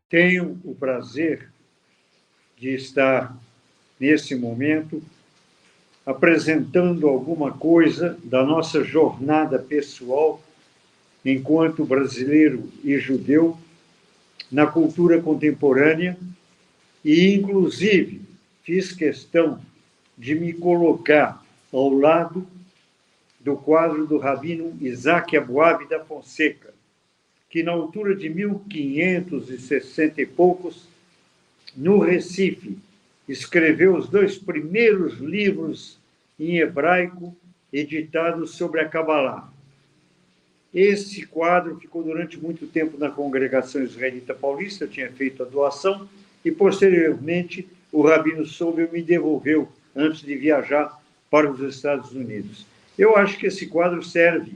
Tenho o prazer de estar, nesse momento, apresentando alguma coisa da nossa jornada pessoal enquanto brasileiro e judeu na cultura contemporânea e, inclusive, fiz questão de me colocar ao lado do quadro do rabino Isaac Abuabi da Fonseca, que, na altura de 1560 e poucos, no Recife, escreveu os 2 primeiros livros em hebraico editados sobre a Kabbalah. Esse quadro ficou durante muito tempo na Congregação Israelita Paulista, eu tinha feito a doação, e, posteriormente, o rabino Sobel me devolveu antes de viajar para os Estados Unidos. Eu acho que esse quadro serve,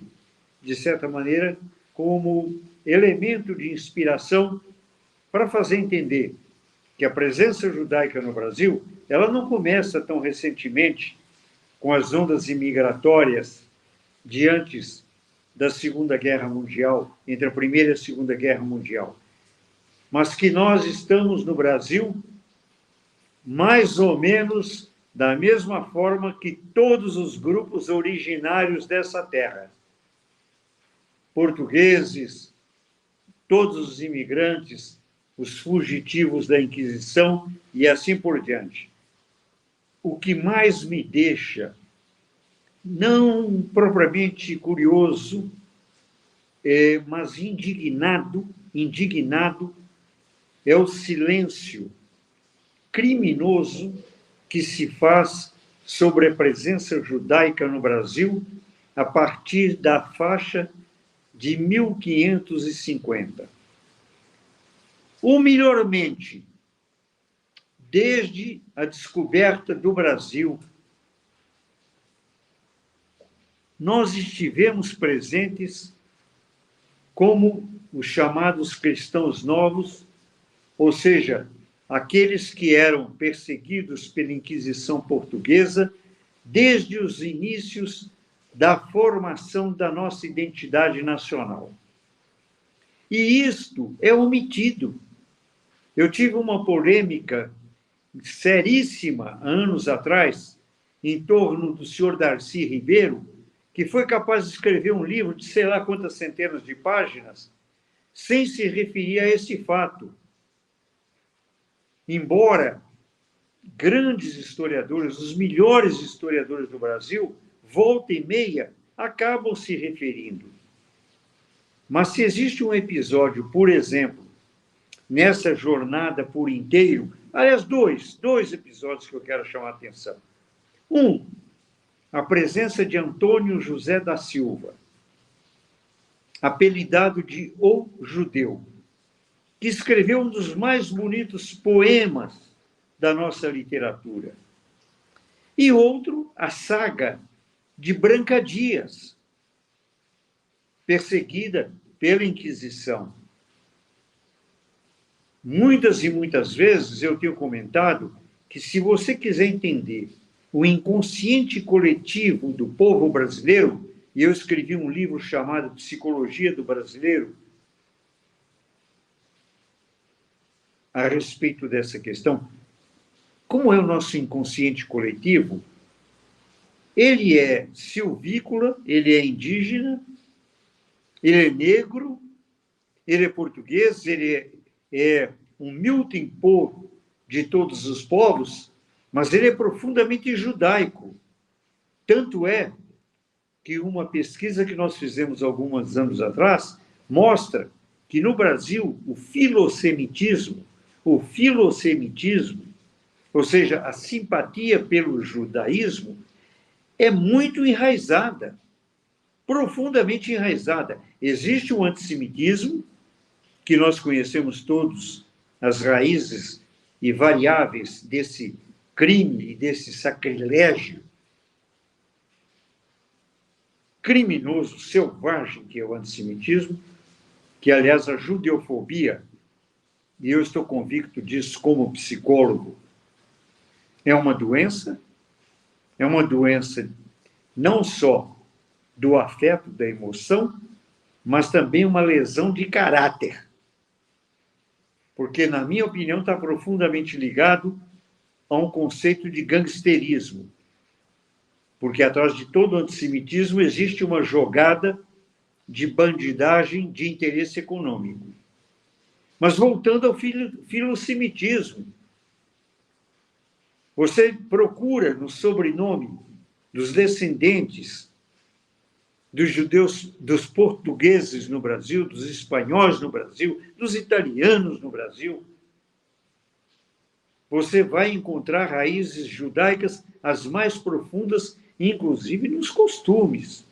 de certa maneira, como elemento de inspiração para fazer entender que a presença judaica no Brasil, ela não começa tão recentemente com as ondas imigratórias de antes da Segunda Guerra Mundial, entre a Primeira e a Segunda Guerra Mundial, mas que nós estamos no Brasil mais ou menos da mesma forma que todos os grupos originários dessa terra. Portugueses, todos os imigrantes, os fugitivos da Inquisição e assim por diante. O que mais me deixa, não propriamente curioso, mas indignado, é o silêncio criminoso que se faz sobre a presença judaica no Brasil a partir da faixa de 1550. Ou, melhormente, desde a descoberta do Brasil, nós estivemos presentes como os chamados cristãos novos, ou seja, aqueles que eram perseguidos pela Inquisição portuguesa desde os inícios da formação da nossa identidade nacional. E isto é omitido. Eu tive uma polêmica seríssima, anos atrás, em torno do senhor Darcy Ribeiro, que foi capaz de escrever um livro de sei lá quantas centenas de páginas, sem se referir a esse fato. Embora grandes historiadores, os melhores historiadores do Brasil, volta e meia, acabam se referindo. Mas se existe um episódio, por exemplo, nessa jornada por inteiro, aliás, dois episódios que eu quero chamar a atenção. A presença de Antônio José da Silva, apelidado de O Judeu, que escreveu um dos mais bonitos poemas da nossa literatura. E outro, a saga de Branca Dias, perseguida pela Inquisição. Muitas e muitas vezes eu tenho comentado que, se você quiser entender o inconsciente coletivo do povo brasileiro, e eu escrevi um livro chamado Psicologia do Brasileiro, a respeito dessa questão, como é o nosso inconsciente coletivo, ele é silvícola, ele é indígena, ele é negro, ele é português, ele é um melting pot de todos os povos, mas ele é profundamente judaico. Tanto é que uma pesquisa que nós fizemos alguns anos atrás mostra que no Brasil o filosemitismo, ou seja, a simpatia pelo judaísmo, é muito enraizada, profundamente enraizada. Existe um antissemitismo, que nós conhecemos todos, as raízes e variáveis desse crime e desse sacrilégio criminoso, selvagem, que é o antissemitismo, que, aliás, a judeofobia, e eu estou convicto disso como psicólogo, é uma doença não só do afeto, da emoção, mas também uma lesão de caráter. porque, na minha opinião, está profundamente ligado a um conceito de gangsterismo, porque atrás de todo antissemitismo existe uma jogada de bandidagem de interesse econômico. Mas voltando ao filosemitismo, você procura no sobrenome dos descendentes dos judeus, dos portugueses no Brasil, dos espanhóis no Brasil, dos italianos no Brasil, você vai encontrar raízes judaicas as mais profundas, inclusive nos costumes,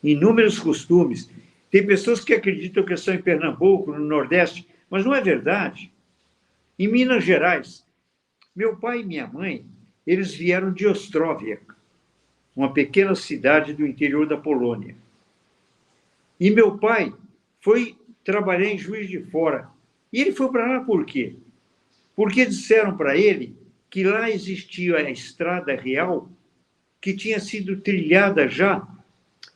inúmeros costumes. Tem pessoas que acreditam que são em Pernambuco, no Nordeste, mas não é verdade. Em Minas Gerais, meu pai e minha mãe, eles vieram de Ostróvia, uma pequena cidade do interior da Polônia. E meu pai foi trabalhar em Juiz de Fora. E ele foi para lá por quê? Porque disseram para ele que lá existia a estrada real que tinha sido trilhada já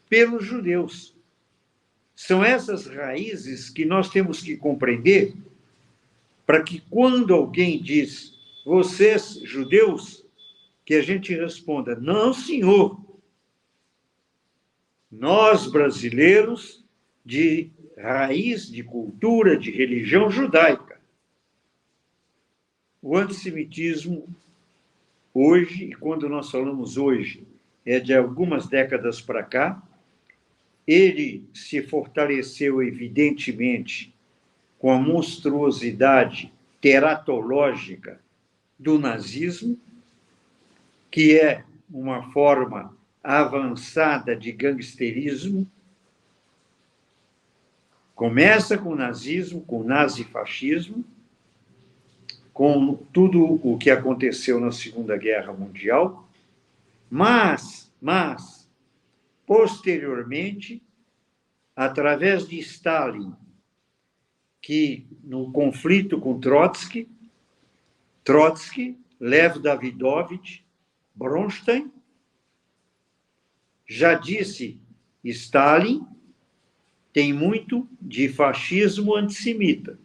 pelos judeus. São essas raízes que nós temos que compreender para que quando alguém diz, vocês, judeus, que a gente responda, não, senhor. Nós, brasileiros, de raiz, de cultura, de religião judaica. O antissemitismo, hoje, e quando nós falamos hoje, é de algumas décadas para cá, ele se fortaleceu, evidentemente, com a monstruosidade teratológica do nazismo, que é uma forma avançada de gangsterismo. Começa com o nazismo, com o nazifascismo, com tudo o que aconteceu na Segunda Guerra Mundial, mas posteriormente, através de Stalin, que no conflito com Trotsky, Lev Davidovich, Bronstein, já disse, Stalin tem muito de fascismo antissemita.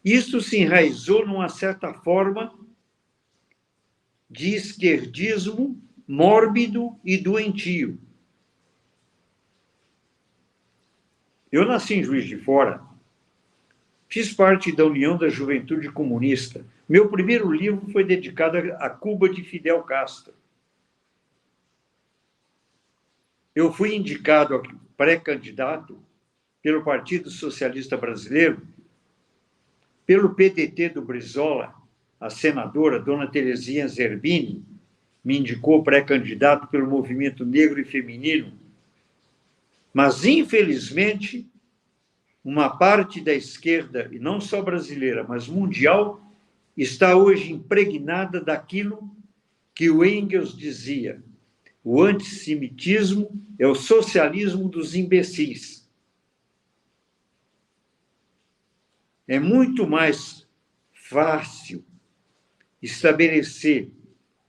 Isso se enraizou numa certa forma de esquerdismo mórbido e doentio. Eu nasci em Juiz de Fora, fiz parte da União da Juventude Comunista. Meu primeiro livro foi dedicado a Cuba de Fidel Castro. Eu fui indicado a pré-candidato pelo Partido Socialista Brasileiro, pelo PDT do Brizola, a senadora Dona Terezinha Zerbini me indicou pré-candidato pelo Movimento Negro e Feminino. Mas, infelizmente, uma parte da esquerda, e não só brasileira, mas mundial, está hoje impregnada daquilo que o Engels dizia: o antissemitismo é o socialismo dos imbecis. É muito mais fácil estabelecer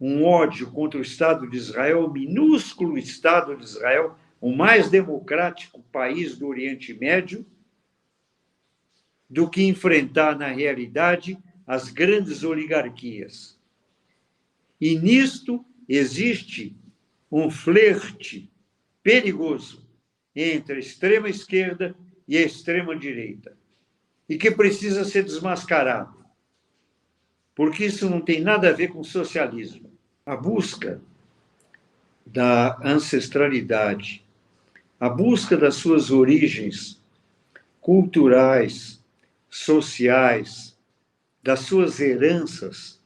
um ódio contra o Estado de Israel, o minúsculo Estado de Israel, o mais democrático país do Oriente Médio, do que enfrentar, na realidade, as grandes oligarquias. E nisto existe um flerte perigoso entre a extrema-esquerda e a extrema-direita, e que precisa ser desmascarado, porque isso não tem nada a ver com socialismo. A busca da ancestralidade, a busca das suas origens culturais, sociais, das suas heranças,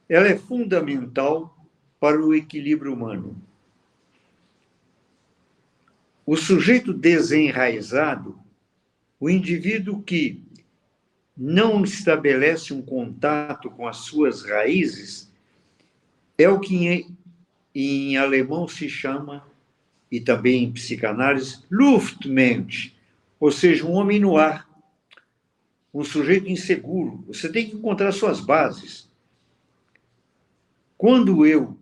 ela é fundamental para o equilíbrio humano. O sujeito desenraizado, o indivíduo que não estabelece um contato com as suas raízes, é o que em alemão se chama, e também em psicanálise, Luftmensch, ou seja, um homem no ar, um sujeito inseguro. Você tem que encontrar suas bases. Quando eu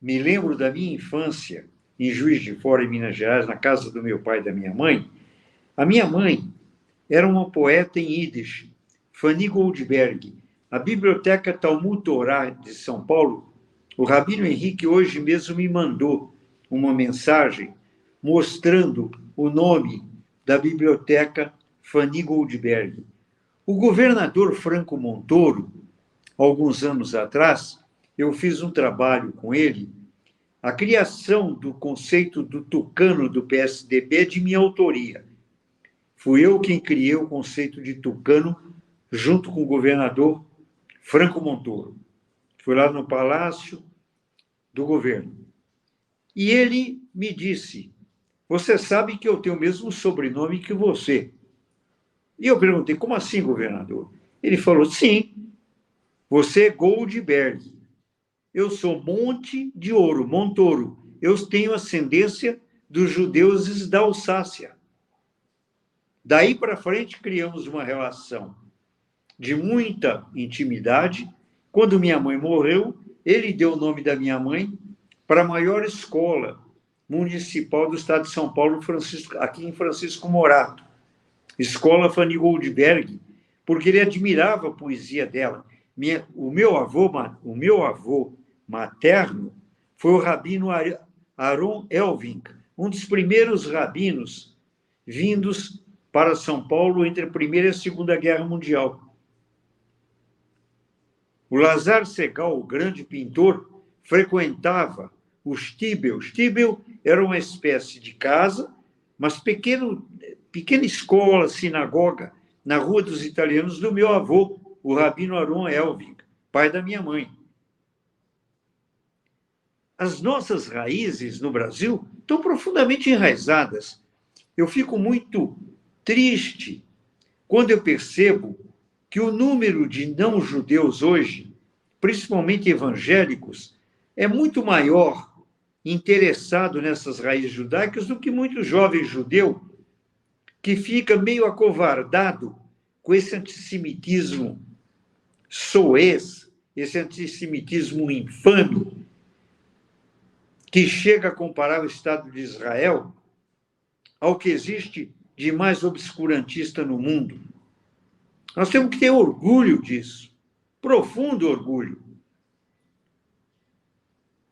me lembro da minha infância em Juiz de Fora, em Minas Gerais, na casa do meu pai e da minha mãe, a minha mãe era uma poeta em Yiddish, Fanny Goldberg, a Biblioteca Talmud Torá de São Paulo. O Rabino Henrique hoje mesmo me mandou uma mensagem mostrando o nome da Biblioteca Fanny Goldberg. O governador Franco Montoro, alguns anos atrás, eu fiz um trabalho com ele. A criação do conceito do tucano do PSDB é de minha autoria. Fui eu quem criei o conceito de tucano junto com o governador Franco Montoro. Fui lá no Palácio do Governo. E ele me disse, você sabe que eu tenho o mesmo sobrenome que você. E eu perguntei, como assim, governador? Ele falou, sim, você é Goldberg. Eu sou Monte de Ouro, Montoro. Eu tenho ascendência dos judeus da Alsácia. Daí para frente, criamos uma relação de muita intimidade. Quando minha mãe morreu, ele deu o nome da minha mãe para a maior escola municipal do estado de São Paulo, aqui em Francisco Morato. Escola Fanny Goldberg, porque ele admirava a poesia dela. O meu avô materno foi o rabino Aaron Elving, um dos primeiros rabinos vindos para São Paulo entre a Primeira e a Segunda Guerra Mundial. O Lazar Segal, o grande pintor, frequentava o Stiebel. Stiebel era uma espécie de casa, mas pequena escola, sinagoga, na Rua dos Italianos do meu avô, o rabino Aaron Elving, pai da minha mãe. As nossas raízes no Brasil estão profundamente enraizadas. Eu fico muito triste quando eu percebo que o número de não-judeus hoje, principalmente evangélicos, é muito maior interessado nessas raízes judaicas do que muito jovem judeu que fica meio acovardado com esse antissemitismo soez, esse antissemitismo infame, que chega a comparar o Estado de Israel ao que existe de mais obscurantista no mundo. Nós temos que ter orgulho disso, profundo orgulho.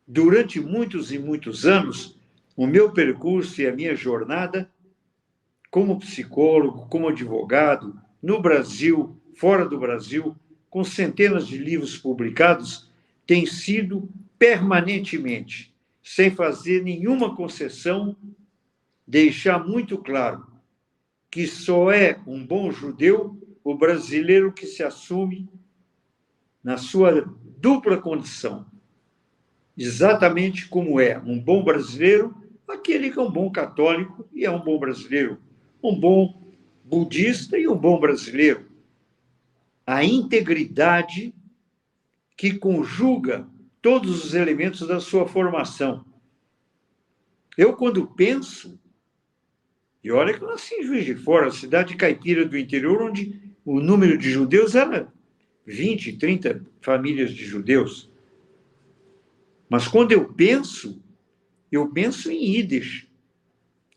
Durante muitos e muitos anos, o meu percurso e a minha jornada, como psicólogo, como advogado, no Brasil, fora do Brasil, com centenas de livros publicados, tem sido permanentemente, sem fazer nenhuma concessão, deixar muito claro que só é um bom judeu o brasileiro que se assume na sua dupla condição, exatamente como é um bom brasileiro, aquele que é um bom católico e é um bom brasileiro, um bom budista e um bom brasileiro. A integridade que conjuga todos os elementos da sua formação. Eu, quando penso, e olha que eu nasci em Juiz de Fora, cidade caipira do interior, onde o número de judeus era 20, 30 famílias de judeus. Mas quando eu penso em Yiddish.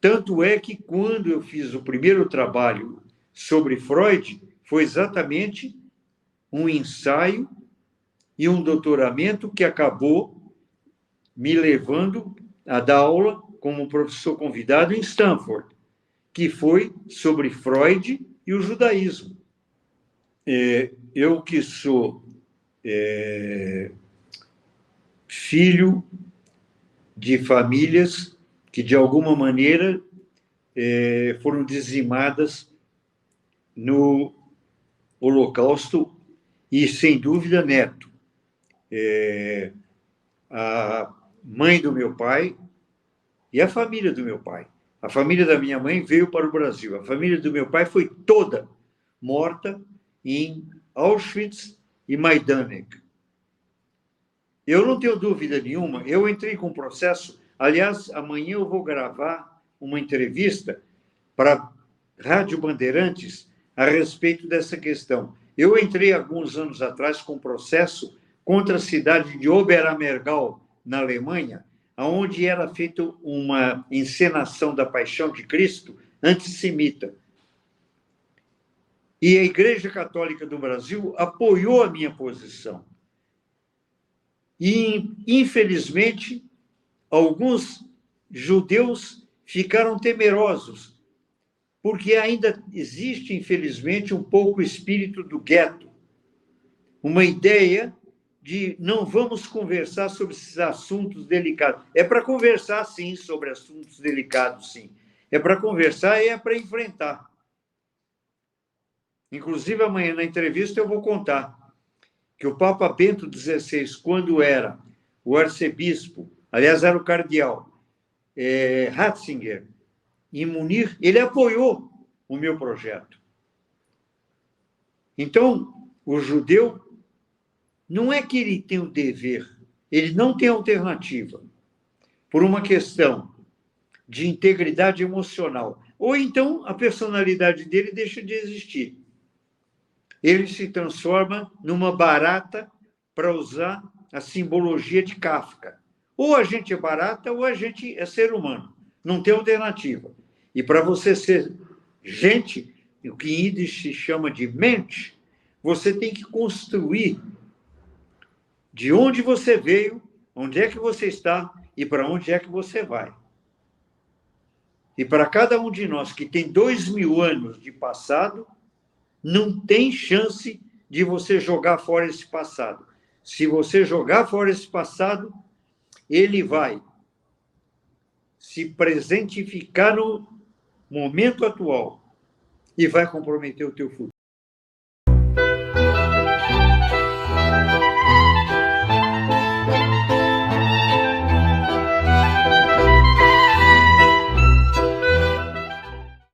Tanto é que quando eu fiz o primeiro trabalho sobre Freud, foi exatamente um ensaio e um doutoramento que acabou me levando a dar aula como professor convidado em Stanford, que foi sobre Freud e o judaísmo. Eu que sou filho de famílias que, de alguma maneira, foram dizimadas no Holocausto e, sem dúvida, neto. A mãe do meu pai e a família do meu pai. A família da minha mãe veio para o Brasil. A família do meu pai foi toda morta em Auschwitz e Majdanek. Eu não tenho dúvida nenhuma, eu entrei com um processo. Aliás, amanhã eu vou gravar uma entrevista para a Rádio Bandeirantes a respeito dessa questão. Eu entrei alguns anos atrás com um processo contra a cidade de Oberammergau, na Alemanha, onde era feita uma encenação da Paixão de Cristo antissemita. E a Igreja Católica do Brasil apoiou a minha posição. E, infelizmente, alguns judeus ficaram temerosos, porque ainda existe, infelizmente, um pouco o espírito do gueto, uma ideia de não vamos conversar sobre esses assuntos delicados. É para conversar, sim, sobre assuntos delicados, sim. É para conversar e é para enfrentar. Inclusive, amanhã, na entrevista, eu vou contar que o Papa Bento XVI, quando era o arcebispo, aliás, era o cardeal, Ratzinger, em Munique, ele apoiou o meu projeto. Então, o judeu, não é que ele tem o dever, ele não tem alternativa, por uma questão de integridade emocional. Ou então, a personalidade dele deixa de existir. Ele se transforma numa barata, para usar a simbologia de Kafka. Ou a gente é barata, ou a gente é ser humano. Não tem alternativa. E para você ser gente, o que em Yiddish se chama de mente, você tem que construir de onde você veio, onde é que você está e para onde é que você vai. E para cada um de nós que tem 2000 anos de passado, não tem chance de você jogar fora esse passado. Se você jogar fora esse passado, ele vai se presentificar no momento atual e vai comprometer o teu futuro.